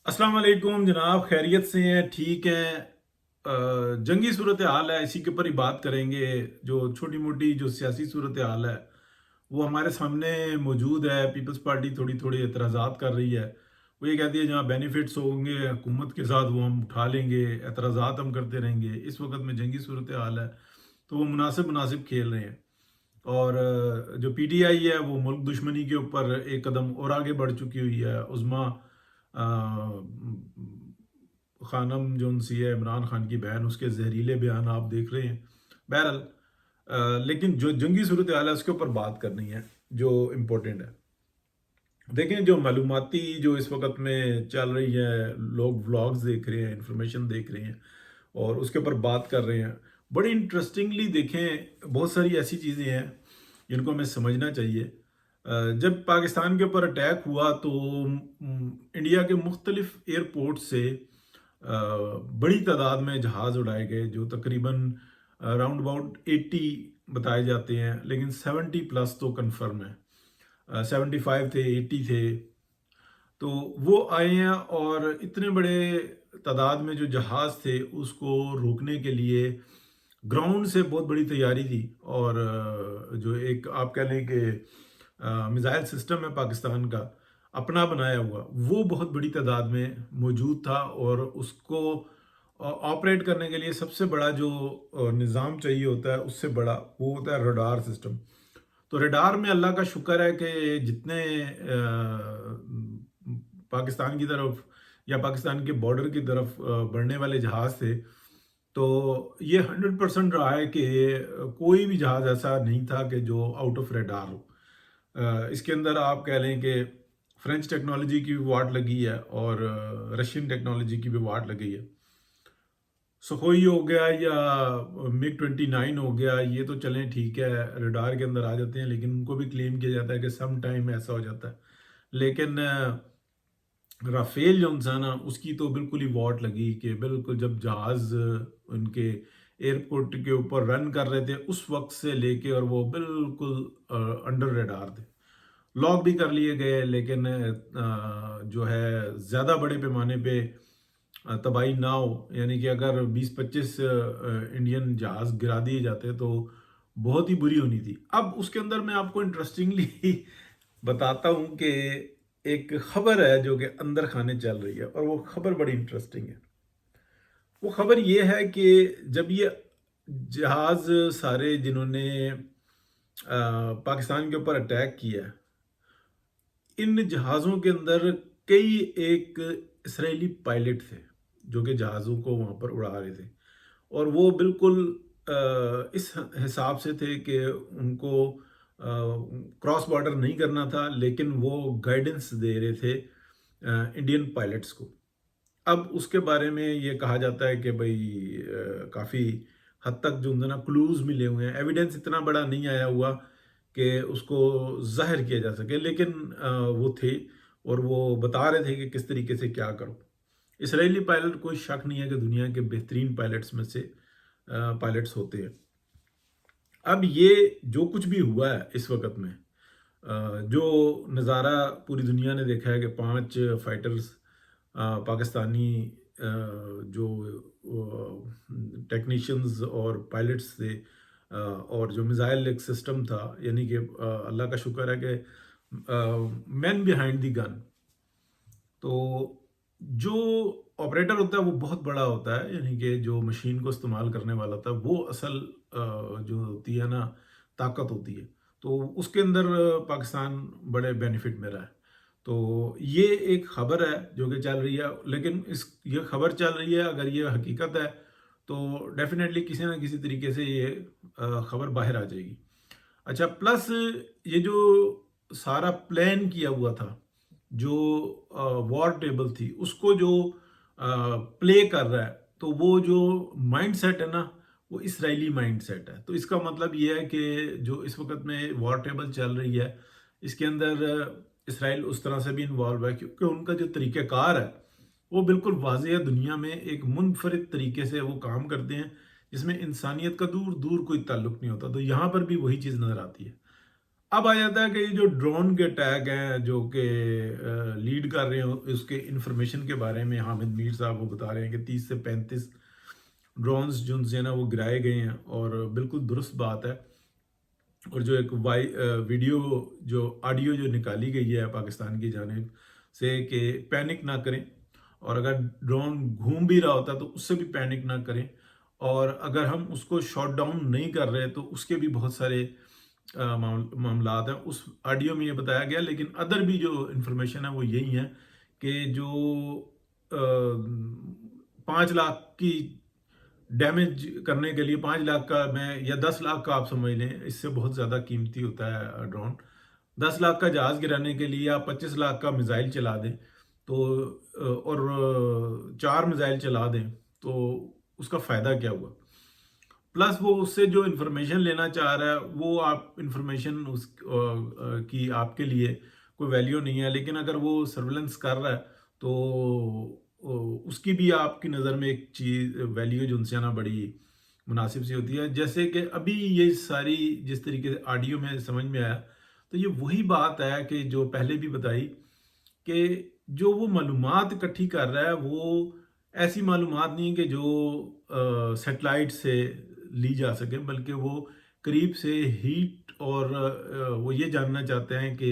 अस्सलाम वालेकुम जनाब, खैरियत से हैं? ठीक हैं? जंगी सूरत हाल है, इसी के ऊपर ही बात करेंगे। जो छोटी मोटी जो सियासी सूरत हाल है वो हमारे सामने मौजूद है। पीपल्स पार्टी थोड़ी थोड़ी एतराज़ात कर रही है। वो ये कहती है जहाँ बेनिफिट्स होंगे हुकूमत के साथ वो हम उठा लेंगे, एतराज़ात हम करते रहेंगे। इस वक्त में जंगी सूरत हाल है तो वो मुनासिब मुनासिब खेल रहे हैं। और जो पीटीआई है वो मुल्क दुश्मनी के ऊपर एक कदम और आगे बढ़ चुकी हुई है। उज़मा खानम जो उनसी है, इमरान खान की बहन, उसके जहरीले बयान आप देख रहे हैं। बहरहाल लेकिन जो जंगी सूरत हाल है उसके ऊपर बात करनी है जो इम्पोर्टेंट है। देखें, जो मालूमाती जो इस वक्त में चल रही है, लोग व्लॉग्स देख रहे हैं, इंफॉर्मेशन देख रहे हैं और उसके ऊपर बात कर रहे हैं। बड़ी इंटरेस्टिंगली देखें, बहुत सारी ऐसी चीज़ें हैं जिनको हमें समझना चाहिए। जब पाकिस्तान के ऊपर अटैक हुआ तो इंडिया के मुख्तलिफ एयरपोर्ट से बड़ी तादाद में जहाज़ उड़ाए गए, जो तकरीबन अराउंड अबाउट 80 बताए जाते हैं, लेकिन 70 प्लस तो कंफर्म है। 75 थे, 80 थे। तो वो आए हैं और इतने बड़े तादाद में जो जहाज़ थे उसको रोकने के लिए ग्राउंड से बहुत बड़ी तैयारी थी। और जो एक आप कह लें कि मिसाइल सिस्टम है पाकिस्तान का अपना बनाया हुआ, वो बहुत बड़ी तादाद में मौजूद था। और उसको ऑपरेट करने के लिए सबसे बड़ा जो निज़ाम चाहिए होता है, उससे बड़ा वो होता है रडार सिस्टम। तो रडार में अल्लाह का शुक्र है कि जितने पाकिस्तान की तरफ या पाकिस्तान के बॉर्डर की तरफ बढ़ने वाले जहाज़ थे, तो ये 100% रहा है कि कोई भी जहाज़ ऐसा नहीं था कि जो आउट ऑफ रडार हो। इसके अंदर आप कह लें कि फ्रेंच टेक्नोलॉजी की भी वाट लगी है और रशियन टेक्नोलॉजी की भी वाट लगी है। सुखोई हो गया या मिग 29 हो गया, ये तो चलें ठीक है, रडार के अंदर आ जाते हैं, लेकिन उनको भी क्लेम किया जाता है कि सम टाइम ऐसा हो जाता है। लेकिन राफेल जो था ना, उसकी तो बिल्कुल ही वॉट लगी कि बिल्कुल जब जहाज़ उनके एयरपोर्ट के ऊपर रन कर रहे थे उस वक्त से लेके, और वो बिल्कुल अंडर रडार थे। लॉक भी कर लिए गए, लेकिन जो है ज़्यादा बड़े पैमाने पे तबाही ना हो, यानी कि अगर 20-25 इंडियन जहाज़ गिरा दिए जाते तो बहुत ही बुरी होनी थी। अब उसके अंदर मैं आपको इंटरेस्टिंगली बताता हूँ कि एक खबर है जो कि अंदर खाने चल रही है, और वो खबर बड़ी इंटरेस्टिंग है। वो खबर ये है कि जब ये जहाज़ सारे जिन्होंने पाकिस्तान के ऊपर अटैक किया, इन जहाज़ों के अंदर कई एक इसराइली पायलट थे जो कि जहाज़ों को वहाँ पर उड़ा रहे थे। और वो बिल्कुल इस हिसाब से थे कि उनको क्रॉस बॉर्डर नहीं करना था, लेकिन वो गाइडेंस दे रहे थे इंडियन पायलट्स को। अब उसके बारे में ये कहा जाता है कि भाई काफ़ी हद तक जो है ना क्लूज मिले हुए हैं, एविडेंस इतना बड़ा नहीं आया हुआ कि उसको ज़ाहिर किया जा सके, लेकिन वो थे और वो बता रहे थे कि किस तरीके से क्या करो। इसराइली पायलट, कोई शक नहीं है कि दुनिया के बेहतरीन पायलट्स में से पायलट्स होते हैं। अब ये जो कुछ भी हुआ है इस वक्त में, जो नज़ारा पूरी दुनिया ने देखा है कि 5 फाइटर्स पाकिस्तानी जो टेक्नीशियंस और पायलट्स थे, और जो मिसाइल एक सिस्टम था, यानी कि अल्लाह का शुक्र है कि मैन बिहाइंड द गन। तो जो ऑपरेटर होता है वो बहुत बड़ा होता है, यानी कि जो मशीन को इस्तेमाल करने वाला होता है वो असल जो होती है ना ताकत होती है। तो उसके अंदर पाकिस्तान बड़े बेनिफिट में रहा है। तो ये एक खबर है जो कि चल रही है, लेकिन इस ये खबर चल रही है, अगर ये हकीकत है तो डेफिनेटली किसी ना किसी तरीके से ये खबर बाहर आ जाएगी। अच्छा, प्लस ये जो सारा प्लान किया हुआ था, जो वॉर टेबल थी उसको जो प्ले कर रहा है, तो वो जो माइंड सेट है ना, वो इसराइली माइंड सेट है। तो इसका मतलब ये है कि जो इस वक्त में वॉर टेबल चल रही है, इसके अंदर इसराइल उस तरह से भी इन्वॉल्व है क्योंकि उनका जो तरीक़ाकार है वो बिल्कुल वाज़ेह है। दुनिया में एक मुनफरिद तरीके से वो काम करते हैं जिसमें इंसानियत का दूर दूर कोई ताल्लुक नहीं होता। तो यहाँ पर भी वही चीज़ नज़र आती है। अब आ जाता है कि ये जो ड्रोन के अटैक हैं जो कि लीड कर रहे हैं, उसके इंफॉर्मेशन के बारे में हामिद मीर साहब वो बता रहे हैं कि 30 से 35 ड्रोन्स जो उनसे ना वो गिराए गए हैं, और बिल्कुल दुरुस्त बात है। और जो एक वीडियो जो ऑडियो जो निकाली गई है पाकिस्तान की जानिब से कि पैनिक ना करें, और अगर ड्रोन घूम भी रहा होता तो उससे भी पैनिक ना करें, और अगर हम उसको शॉट डाउन नहीं कर रहे तो उसके भी बहुत सारे मामलात हैं उस ऑडियो में ये बताया गया। लेकिन अदर भी जो इन्फॉर्मेशन है वो यही है कि जो 5 लाख की डैमेज करने के लिए, 5 लाख का मैं या 10 लाख का आप समझ लें, इससे बहुत ज़्यादा कीमती होता है ड्रोन। 10 लाख का जहाज़ गिराने के लिए आप 25 लाख का मिज़ाइल चला दें तो और 4 मिज़ाइल चला दें तो उसका फ़ायदा क्या हुआ। प्लस वो उससे जो इन्फॉर्मेशन लेना चाह रहा है वो आप इन्फॉर्मेशन की आपके लिए कोई वैल्यू नहीं है, लेकिन अगर वो सर्वेलेंस कर रहा है तो उसकी भी आपकी नज़र में एक चीज़ वैल्यू जो उनसे ना बड़ी मुनासिब सी होती है। जैसे कि अभी ये सारी जिस तरीके से ऑडियो में समझ में आया, तो ये वही बात है कि जो पहले भी बताई कि जो वो मालूमात इकट्ठी कर रहा है वो ऐसी मालूमात नहीं कि जो सेटेलाइट से ली जा सके, बल्कि वो करीब से हीट और वो ये जानना चाहते हैं कि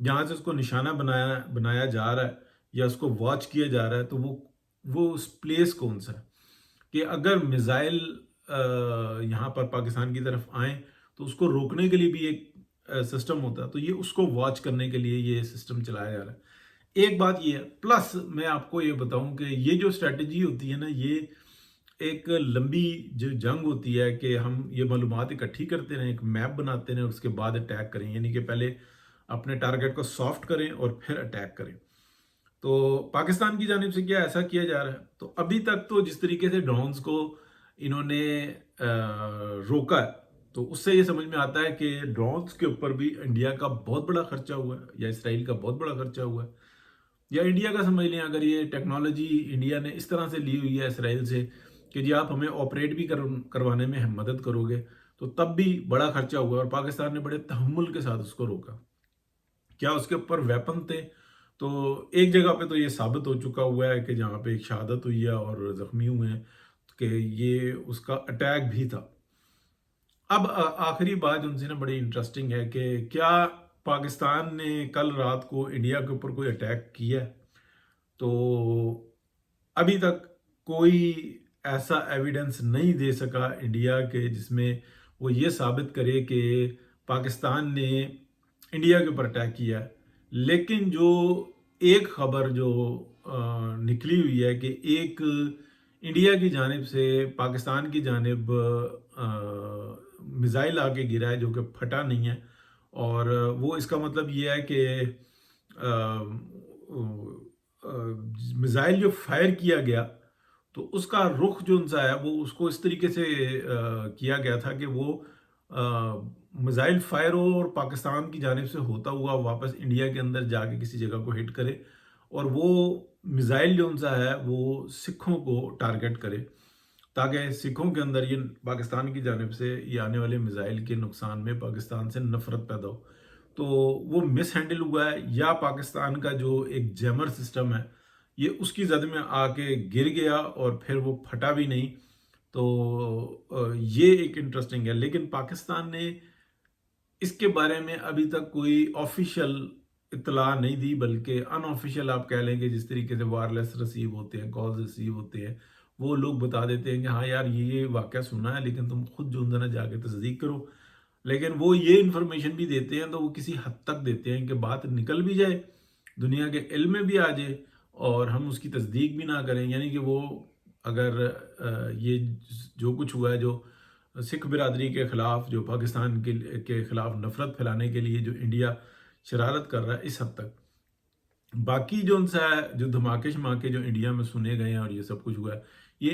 जहाँ से उसको निशाना बनाया बनाया जा रहा है या उसको वॉच किया जा रहा है तो वो उस प्लेस कौन सा है, कि अगर मिसाइल यहाँ पर पाकिस्तान की तरफ आए तो उसको रोकने के लिए भी एक सिस्टम होता है, तो ये उसको वॉच करने के लिए ये सिस्टम चलाया जा रहा है। एक बात ये है, प्लस मैं आपको ये बताऊं कि ये जो स्ट्रेटजी होती है ना, ये एक लंबी जो जंग होती है कि हम ये मालूमात इकट्ठी करते रहें, एक मैप बनाते रहें और उसके बाद अटैक करें, यानी कि पहले अपने टारगेट को सॉफ्ट करें और फिर अटैक करें। तो पाकिस्तान की जानिब से क्या ऐसा किया जा रहा है? तो अभी तक तो जिस तरीके से ड्रोन्स को इन्होंने रोका है, तो उससे ये समझ में आता है कि ड्रोन्स के ऊपर भी इंडिया का बहुत बड़ा खर्चा हुआ है या इसराइल का बहुत बड़ा खर्चा हुआ है, या इंडिया का समझ लें। अगर ये टेक्नोलॉजी इंडिया ने इस तरह से ली हुई है इसराइल से कि जी आप हमें ऑपरेट भी करवाने में हम मदद करोगे, तो तब भी बड़ा खर्चा हुआ और पाकिस्तान ने बड़े तहम्मुल के साथ उसको रोका। क्या उसके ऊपर वेपन थे? तो एक जगह पे तो ये साबित हो चुका हुआ है कि जहाँ पे एक शहादत हुई है और ज़ख्मी हुए हैं कि ये उसका अटैक भी था। अब आखिरी बात उनसे ना बड़ी इंटरेस्टिंग है कि क्या पाकिस्तान ने कल रात को इंडिया के ऊपर कोई अटैक किया है? तो अभी तक कोई ऐसा एविडेंस नहीं दे सका इंडिया के जिसमें वो ये साबित करे कि पाकिस्तान ने इंडिया के ऊपर अटैक किया है। लेकिन जो एक खबर जो निकली हुई है कि एक इंडिया की जानिब से पाकिस्तान की जानिब मिसाइल आके गिरा है जो कि फटा नहीं है, और वो इसका मतलब ये है कि मिसाइल जो फायर किया गया तो उसका रुख जो उनसा है वो उसको इस तरीके से किया गया था कि वो मिसाइल फायर हो और पाकिस्तान की जानिब से होता हुआ वापस इंडिया के अंदर जाके किसी जगह को हिट करे, और वो मिसाइल जो उनसा है वो सिखों को टारगेट करे, ताकि सिखों के अंदर ये पाकिस्तान की जानिब से ये आने वाले मिसाइल के नुकसान में पाकिस्तान से नफरत पैदा हो। तो वो मिस हैंडल हुआ है, या पाकिस्तान का जो एक जैमर सिस्टम है ये उसकी जद में आके गिर गया और फिर वो फटा भी नहीं। तो ये एक इंटरेस्टिंग है, लेकिन पाकिस्तान ने इसके बारे में अभी तक कोई ऑफिशियल इतला नहीं दी, बल्कि अनऑफिशियल आप कह लेंगे, जिस तरीके से वायरलेस रिसीव होते हैं, कॉल्स रिसीव होते हैं, वो लोग बता देते हैं कि हाँ यार ये वाक़या सुना है, लेकिन तुम खुद जो है ना जाके तस्दीक करो। लेकिन वो ये इन्फॉर्मेशन भी देते हैं तो वो किसी हद तक देते हैं कि बात निकल भी जाए, दुनिया के इल्म में भी आ जाए और हम उसकी तस्दीक भी ना करें। यानी कि वो अगर ये जो कुछ हुआ है, जो सिख बिरादरी के ख़िलाफ़, जो पाकिस्तान के ख़िलाफ़ नफ़रत फैलाने के लिए जो इंडिया शरारत कर रहा है, इस हद तक। बाकी जो उनसा है जो धमाके शमाके जो इंडिया में सुने गए हैं और ये सब कुछ हुआ है, ये